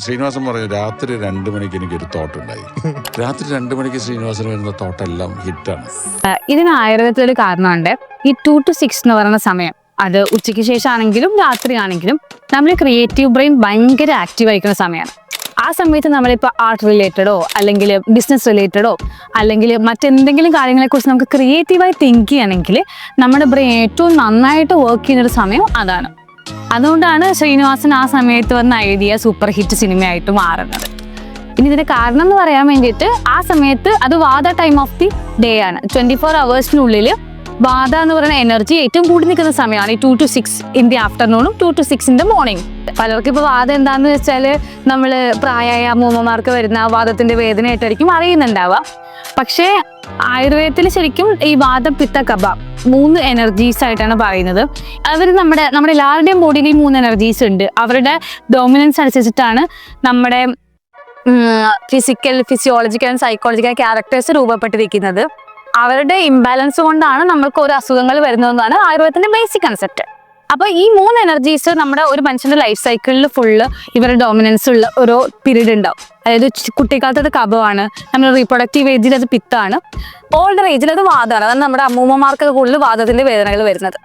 ശ്രീനിവാസൻ പറഞ്ഞു രാത്രി 2 മണിക്ക് എനിക്കൊരു തോട്ട് ഉണ്ടായി. രാത്രി 2 മണിക്ക് ശ്രീനിവാസന് വരുന്ന തോട്ടെല്ലാം ഹിറ്റാണ്. ഇതിന് ആയുർവേദത്തിലൊരു കാരണമുണ്ട്. ഈ 2 to 6 എന്ന് പറയുന്ന സമയം, അത് ഉച്ചയ്ക്ക് ശേഷമാണെങ്കിലും രാത്രി ആണെങ്കിലും നമ്മൾ ക്രിയേറ്റീവ് ബ്രെയിൻ ഭയങ്കര ആക്റ്റീവ് ആയിരിക്കുന്ന സമയമാണ്. ആ സമയത്ത് നമ്മളിപ്പോൾ ആർട്ട് റിലേറ്റഡോ അല്ലെങ്കിൽ ബിസിനസ് റിലേറ്റഡോ അല്ലെങ്കിൽ മറ്റെന്തെങ്കിലും കാര്യങ്ങളെക്കുറിച്ച് നമുക്ക് ക്രിയേറ്റീവായി തിങ്ക് ചെയ്യണമെങ്കിൽ നമ്മുടെ ബ്രെയിൻ ഏറ്റവും നന്നായിട്ട് വർക്ക് ചെയ്യുന്നൊരു സമയം അതാണ്. അതുകൊണ്ടാണ് ശ്രീനിവാസൻ ആ സമയത്ത് വന്ന ഐഡിയ സൂപ്പർ ഹിറ്റ് സിനിമയായിട്ട് മാറുന്നത്. ഇനി ഇതിന്റെ കാരണം എന്ന് പറയാൻ വേണ്ടിയിട്ട്, ആ സമയത്ത് അത് വാദ ടൈം ഓഫ് ദി ഡേ ആണ്. 24 hours വാദ എന്ന് പറയുന്ന എനർജി ഏറ്റവും കൂടി നിൽക്കുന്ന സമയമാണ് ഈ 2 to 6 ഇൻ ദി ആഫ്റ്റർനൂണും 2 to 6 ഇൻ ദി മോർണിംഗ്. പലർക്കും ഇപ്പോൾ വാദം എന്താണെന്ന് വെച്ചാൽ നമ്മൾ പ്രായമായ അമ്മൂമ്മമാർക്ക് വരുന്ന വാദത്തിന്റെ വേദനയായിട്ടായിരിക്കും അറിയുന്നുണ്ടാവുക. പക്ഷേ ആയുർവേദത്തിൽ ശരിക്കും ഈ വാദം, പിത്ത, കഫ 3 എനർജീസ് ആയിട്ടാണ് പറയുന്നത്. അവർ നമ്മുടെ എല്ലാവരുടെയും ബോഡിയിൽ 3 എനർജീസ് ഉണ്ട്. അവരുടെ ഡോമിനൻസ് അനുസരിച്ചിട്ടാണ് നമ്മുടെ ഫിസിക്കൽ, ഫിസിയോളജിക്കൽ, സൈക്കോളജിക്കൽ ക്യാരക്ടേഴ്സ് രൂപപ്പെട്ടിരിക്കുന്നത്. അവരുടെ ഇംബാലൻസ് കൊണ്ടാണ് നമ്മൾക്ക് ഓരോ അസുഖങ്ങൾ വരുന്നതെന്നാണ് ആയുർവേദത്തിന്റെ ബേസിക് കൺസെപ്റ്റ്. അപ്പോൾ ഈ 3 എനർജീസ് നമ്മുടെ ഒരു മനുഷ്യന്റെ ലൈഫ് സൈക്കിളിൽ ഫുള്ള് ഇവരുടെ ഡോമിനൻസ് ഉള്ള ഓരോ പീരീഡ് ഉണ്ടാവും. അതായത് കുട്ടിക്കാലത്ത് അത് കഫമാണ്, നമ്മുടെ റീപ്രൊഡക്റ്റീവ് ഏജിൽ അത് പിത്താണ്, ഓൾഡർ ഏജിൽ അത് വാദമാണ്. അതാണ് നമ്മുടെ അമ്മൂമ്മമാർക്ക് കൂടുതൽ വാദത്തിന്റെ വേദനകൾ വരുന്നത്.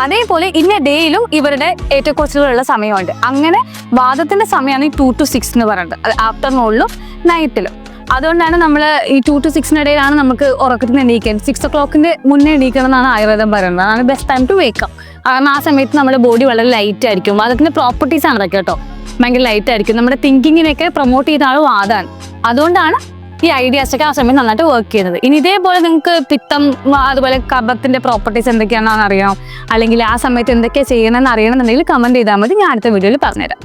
അതേപോലെ ഇന്ന ഡേയിലും ഇവരുടെ ഏറ്റക്കുറച്ചിലുള്ള സമയമുണ്ട്. അങ്ങനെ വാദത്തിന്റെ സമയമാണ് ഈ 2 to 6 എന്ന് പറയുന്നത്, അത് ആഫ്റ്റർനൂണിലും നൈറ്റിലും. അതുകൊണ്ടാണ് നമ്മൾ ഈ 2 to 6 ഇടയിലാണ് നമുക്ക് ഉറക്കത്തിൽ നിന്ന് എണീക്കാൻ. 6 o'clock മുന്നേ എണീക്കണം എന്നാണ് ആയുർവേദം പറയുന്നത്. അതാണ് ബെസ്റ്റ് ടൈം ടു വേക്കപ്പ്. കാരണം ആ സമയത്ത് നമ്മുടെ ബോഡി വളരെ ലൈറ്റ് ആയിരിക്കും. അതിന്റെ പ്രോപ്പർട്ടീസ് ആണ് അതൊക്കെ കേട്ടോ, ഭയങ്കര ലൈറ്റ് ആയിരിക്കും. നമ്മുടെ തിങ്കിങ്ങിനെയൊക്കെ പ്രൊമോട്ട് ചെയ്ത ആൾ വാദമാണ്. അതുകൊണ്ടാണ് ഈ ഐഡിയാസ് ഒക്കെ ആ സമയം നന്നായിട്ട് വർക്ക് ചെയ്യുന്നത്. ഇനി ഇതേപോലെ നിങ്ങൾക്ക് പിത്തം, അതുപോലെ കഫത്തിന്റെ പ്രോപ്പർട്ടീസ് എന്തൊക്കെയാണെന്ന് അറിയാം, അല്ലെങ്കിൽ ആ സമയത്ത് എന്തൊക്കെയാണ് ചെയ്യണമെന്ന് അറിയണമെന്നുണ്ടെങ്കിൽ കമന്റ് ചെയ്താൽ മതി. ഞാൻ അടുത്ത വീഡിയോയിൽ പറഞ്ഞുതരാം.